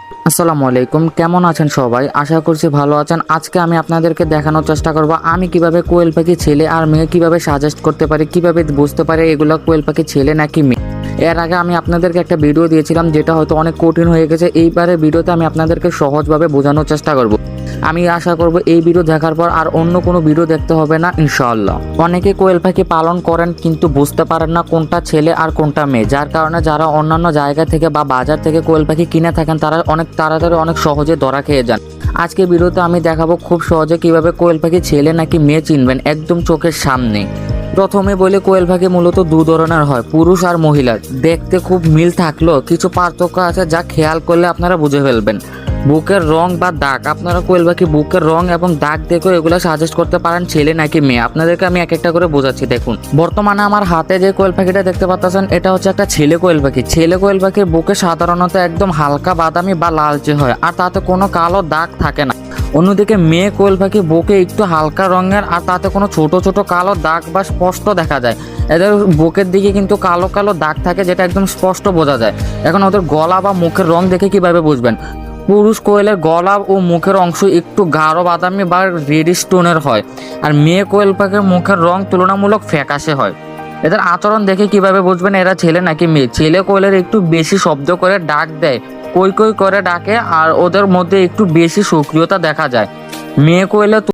আসসালামু আলাইকুম, কেমন আছেন সবাই? আশা করছি ভালো আছেন। আজকে আমি আপনাদেরকে দেখানোর চেষ্টা করব আমি কিভাবে কোয়েল পাখি ছেলে আর মেয়ে কিভাবে সাজেস্ট করতে পারি, কিভাবে বুঝতে পারি এগুলো কোয়েল পাখি ছেলে নাকি মেয়ে। এর আগে আমি আপনাদেরকে একটা ভিডিও দিয়েছিলাম যেটা হয়তো অনেক কঠিন হয়ে গেছে। এইবারে ভিডিওতে আমি আপনাদেরকে সহজভাবে বোঝানোর চেষ্টা করব। আমি আশা করব এই ভিডিও দেখার পর আর অন্য কোনো ভিডিও দেখতে হবে না ইনশাআল্লাহ। অনেকে কোয়েল পাখি পালন করেন কিন্তু বুঝতে পারেন না কোনটা ছেলে আর কোনটা মেয়ে, যার কারণে যারা অন্যান্য জায়গা থেকে বা বাজার থেকে কোয়েল পাখি কিনে থাকেন তারা অনেক তাড়াতাড়ি অনেক সহজে ধরা খেয়ে যান। আজকে ভিডিওতে আমি দেখাবো খুব সহজে কিভাবে কোয়েল পাখি ছেলে নাকি মেয়ে চিনবেন একদম চোখের সামনে। প্রথমে বলে কোয়েল পাখি মূলত দু ধরনের হয়, পুরুষ আর মহিলা। দেখতে খুব মিল থাকলেও কিছু পার্থক্য আছে যা খেয়াল করলে আপনারা বুঝে ফেলবেন। বুকের রং বা দাগ, আপনারা কোয়েল পাখি বুকের রং এবং দাগ দেখে এগুলো সাজেস্ট করতে পারেন ছেলে নাকি মেয়ে। আপনাদেরকে আমি এক একটা করে বোঝাচ্ছি। দেখুন, বর্তমানে আমার হাতে যে কোয়েল পাখিটা দেখতে পাচ্ছেন এটা হচ্ছে একটা ছেলে কোয়েল পাখি। ছেলে কোয়েল পাখির বুকে সাধারণত একদম হালকা বাদামি বা লালচে হয় আর তাতে কোনো কালো দাগ থাকে না। অন্যদিকে মেয়ে কোয়েল পাখি বুকে একটু হালকা রঙের আর তাতে কোনো ছোট ছোট কালো দাগ বা স্পষ্ট দেখা যায়। এদের বুকের দিকে কিন্তু কালো কালো দাগ থাকে যেটা একদম স্পষ্ট বোঝা যায়। এখন ওদের গলা বা মুখের রং দেখে কিভাবে বুঝবেন? পুরুষ কোয়েলের গলা ও মুখের অংশ একটু গাঢ় বাদামি বা রেডিশ টোনের হয়, আর মেয়ে কোয়েল পাখির মুখের রং তুলনামূলক ফ্যাকাশে হয়। এদের আচরণ দেখে কিভাবে বুঝবেন এরা ছেলে নাকি মেয়ে? ছেলে কোয়েলের একটু বেশি শব্দ করে ডাক দেয়, কই কই করে ডাকে আর ওদের মধ্যে একটু বেশি সক্রিয়তা দেখা যায়। মেয়ে কোয়েলের